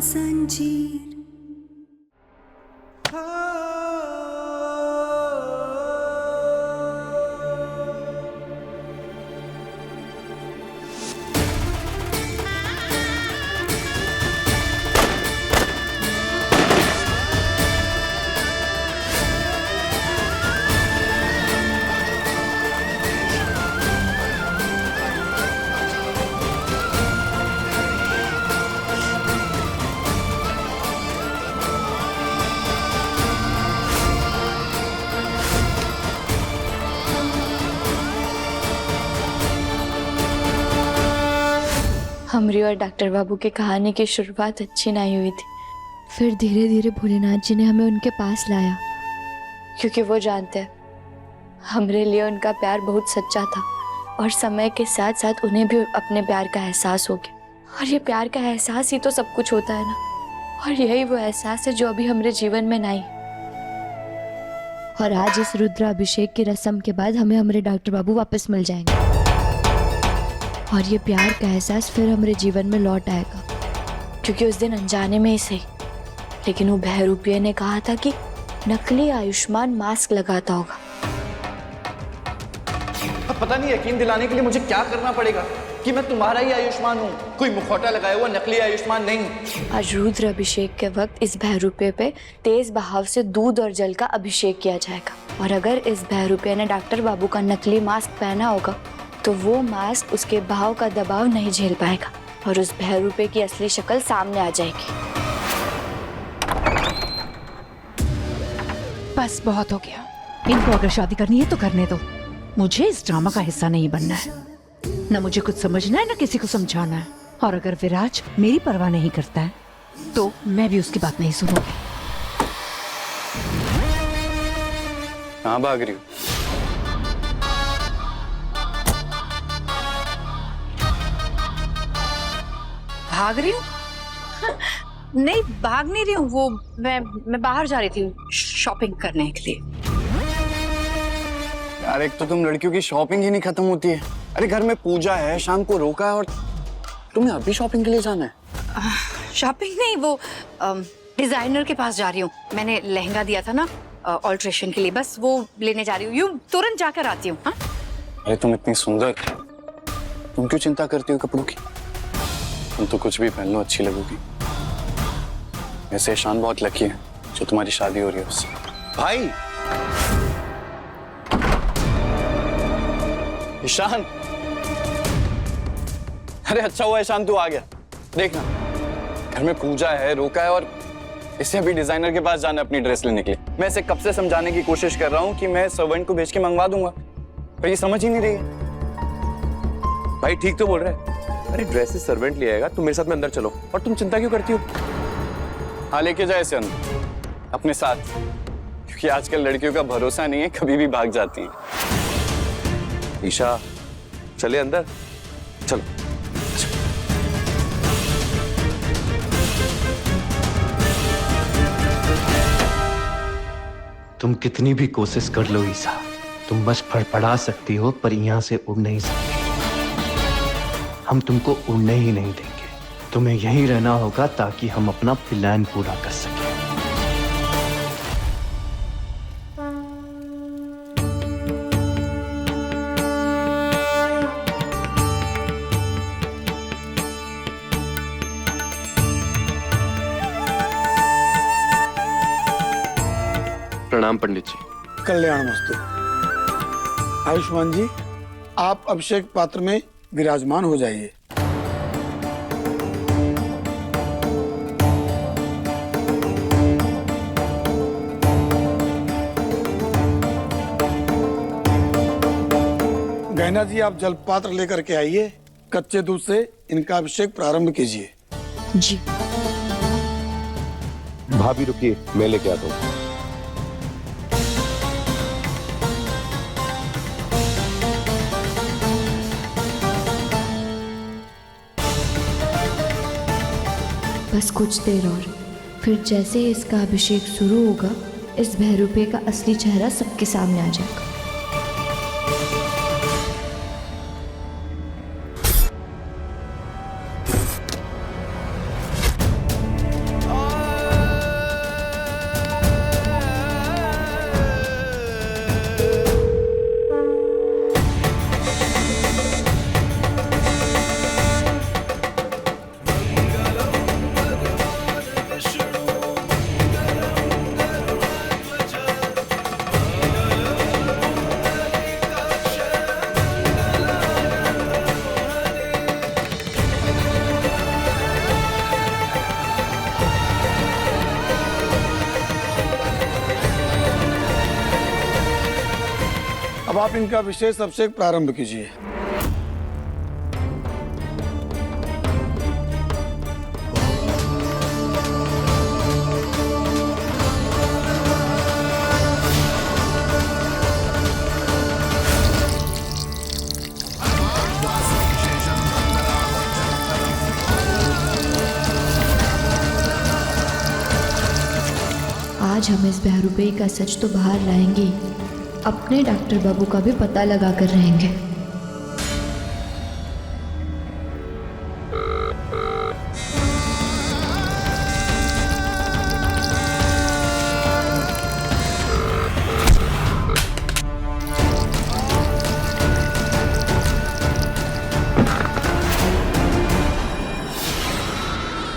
जंजीर। हमरी और डॉक्टर बाबू की कहानी की शुरुआत अच्छी नहीं हुई थी। फिर धीरे धीरे भोलेनाथ जी ने हमें उनके पास लाया, क्योंकि वो जानते हैं हमरे लिए उनका प्यार बहुत सच्चा था और समय के साथ साथ उन्हें भी अपने प्यार का एहसास हो गया। और ये प्यार का एहसास ही तो सब कुछ होता है ना, और यही वो एहसास है जो अभी हमारे जीवन में नहीं। और आज इस रुद्राभिषेक की रस्म के बाद हमें हमारे डॉक्टर बाबू वापस मिल जाएंगे और ये प्यार का एहसास फिर हमारे जीवन में लौट आएगा। क्योंकि उस दिन अनजाने में ही सही, लेकिन वो बहरूपिया ने कहा था कि नकली आयुष्मान मास्क लगाता होगा। अब पता नहीं यकीन दिलाने के लिए मुझे क्या करना पड़ेगा कि मैं तुम्हारा ही आयुष्मान हूँ, कोई मुखौटा लगाया हुआ नकली आयुष्मान नहीं। आज रुद्र अभिषेक के वक्त इस बहरूपे पे तेज बहाव से दूध और जल का अभिषेक किया जाएगा। और अगर इस बहरूपे ने डॉक्टर बाबू का नकली मास्क पहना होगा तो वो मास्क उसके बहाव का दबाव नहीं झेल पाएगा और उस बहरूपे की असली शक्ल सामने आ जाएगी। बस बहुत हो गया। इनको अगर शादी करनी है तो करने दो, मुझे इस ड्रामा का हिस्सा नहीं बनना है। न मुझे कुछ समझना है न किसी को समझाना है। और अगर विराज मेरी परवाह नहीं करता है तो मैं भी उसकी बात नहीं सुनूंगी। कहाँ भाग रही हो? भाग रही हूँ? नहीं, भाग नहीं रही हूँ। वो मैं बाहर जा रही थी शॉपिंग करने के लिए। यार एक तो तुम लड़कियों की शॉपिंग ही नहीं खत्म होती है। अरे घर में पूजा है, शाम को रोका है और तुम्हें अभी शॉपिंग के लिए जाना है? शॉपिंग नहीं, वो डिजाइनर के पास जा रही हूँ। मैंने लहंगा दिया था ना ऑल्ट्रेशन के लिए, बस वो लेने जा रही हूँ। यूँ तुरंत जाकर आती हूँ। हाँ? अरे तुम इतनी सुंदर, तुम क्यों चिंता करती हो कपड़ों की? तुम तो कुछ भी पहन लो अच्छी लगोगी। ऐसे ईशान बहुत लकी है जो तुम्हारी शादी हो रही है उससे। भाई ईशान, अरे अच्छा हुआ ईशान तू आ गया। देखना घर में पूजा है, रोका है और इसे अभी डिजाइनर के पास जाना है अपनी ड्रेस लेने के लिए। मैं इसे कब से समझाने की कोशिश कर रहा हूँ कि मैं सर्वेंट को भेज के मंगवा दूंगा, पर ये समझ ही नहीं रही है। भाई ठीक तो बोल रहे हैं। अरे ड्रेसेस सर्वेंट ले आएगा, तुम मेरे साथ में अंदर चलो। और तुम चिंता क्यों करती हो? हाँ लेके जाए इसे अंदर अपने साथ, क्योंकि आजकल लड़कियों का भरोसा नहीं है, कभी भी भाग जाती है। ईशा चले अंदर, चलो। तुम कितनी भी कोशिश कर लो ईशा, तुम बस फड़फड़ा सकती हो पर यहाँ से उड़ नहीं सकती। हम तुमको उड़ने ही नहीं देंगे। तुम्हें यहीं रहना होगा ताकि हम अपना प्लान पूरा कर सकें। प्रणाम पंडित जी। कल्याणमस्तु। आयुष्मान जी, आप अभिषेक पात्र में विराजमान हो जाइए। गहना जी, आप जल पात्र लेकर के आइए। कच्चे दूध से इनका अभिषेक प्रारंभ कीजिए। जी। भाभी रुकिए, मैं लेके आता हूँ। बस कुछ देर और, फिर जैसे ही इसका अभिषेक शुरू होगा इस बहरूपे का असली चेहरा सबके सामने आ जाएगा। आप इनका विशेष अभिषेक प्रारंभ कीजिए। आज हम इस बहरूपे का सच तो बाहर लाएंगे ही, अपने डॉक्टर बाबू का भी पता लगा कर रहेंगे।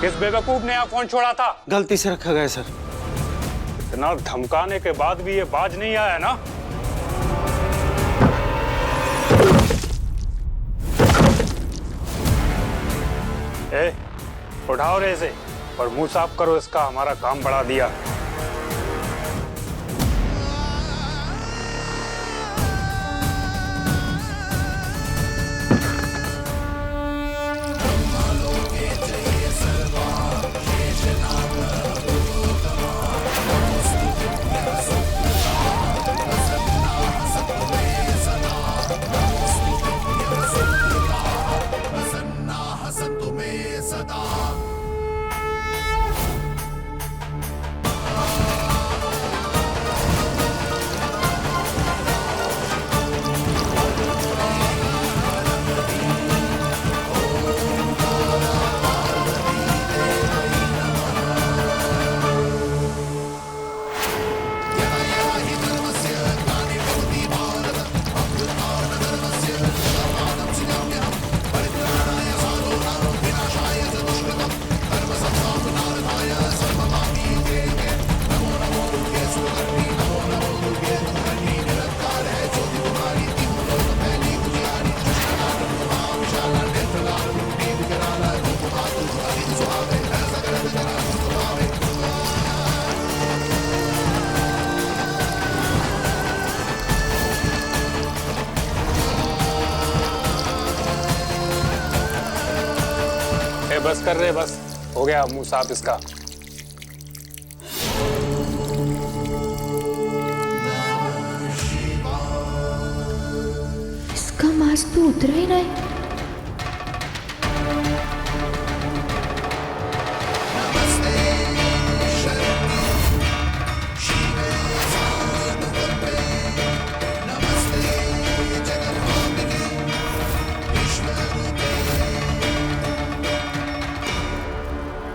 किस बेवकूफ ने यहाँ फोन छोड़ा था? गलती से रखा गया सर। इतना धमकाने के बाद भी ये बाज नहीं आया ना? ए, उठाओ रे इसे और मुंह साफ करो इसका, हमारा काम बढ़ा दिया। बस कर रहे, बस हो गया मुंह साफ इसका। इसका मास्क तो उतरा ही नहीं।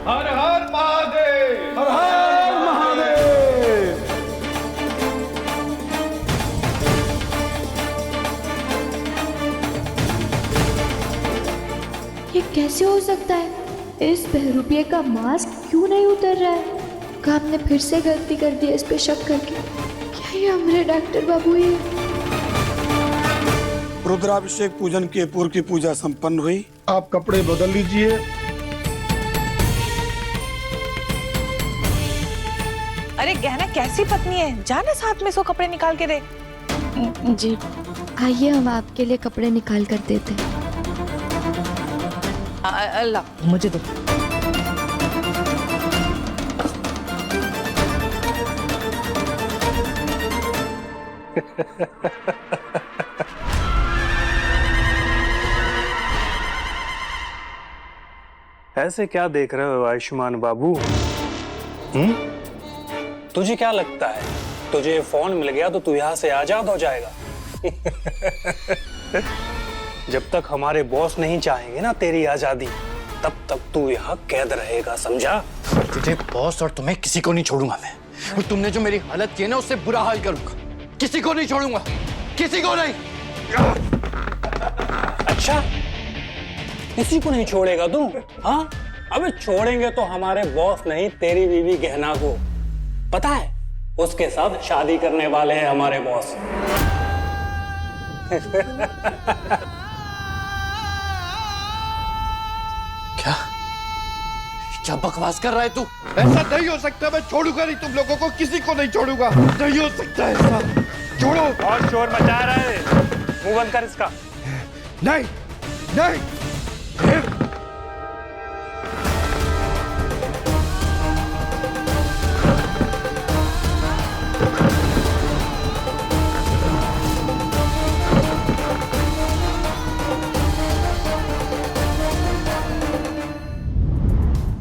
हर हर महादेव, हर हर महादेव। ये कैसे हो सकता है? इस बहरूपिये का मास्क क्यों नहीं उतर रहा है? क्या हमने फिर से गलती कर दी इस पे शक करके? क्या ये हमारे डॉक्टर बाबू ही है? रुद्राभिषेक पूजन के पूर्व की पूजा संपन्न हुई। आप कपड़े बदल लीजिए। अरे गहना कैसी पत्नी है, जाने साथ में सो कपड़े निकाल के दे। जी आइए हम आपके लिए कपड़े निकाल कर देते हैं। अल्लाह मुझे दो। ऐसे क्या देख रहे हो आयुष्मान बाबू? तुझे क्या लगता है तुझे फोन मिल गया तो तू यहाँ से आजाद हो जाएगा? जब तक हमारे बॉस नहीं चाहेंगे ना तेरी आजादी, तब तक तू यहाँ कैद रहेगा, समझा? तुझे बॉस और तुम्हें किसी को नहीं छोड़ूंगा मैं। और तुमने जो मेरी हालत की है ना, उससे बुरा हाल करूंगा। किसी को नहीं छोड़ूंगा, किसी को नहीं। अच्छा, किसी को नहीं छोड़ेगा तू? हाँ, अबे छोड़ेंगे तो हमारे बॉस नहीं, तेरी बीवी गहना को। पता है, उसके साथ शादी करने वाले हैं हमारे बॉस। क्या क्या बकवास कर रहा है तू? ऐसा नहीं हो सकता, मैं छोड़ूंगा नहीं तुम लोगों को, किसी को नहीं छोड़ूंगा। नहीं हो सकता ऐसा। बहुत शोर मचा रहा है, मुंह बंद कर इसका। नहीं नहीं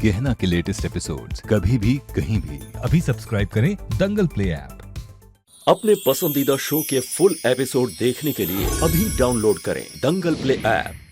गहना के लेटेस्ट एपिसोड्स कभी भी कहीं भी अभी सब्सक्राइब करें दंगल प्ले ऐप। अपने पसंदीदा शो के फुल एपिसोड देखने के लिए अभी डाउनलोड करें दंगल प्ले ऐप।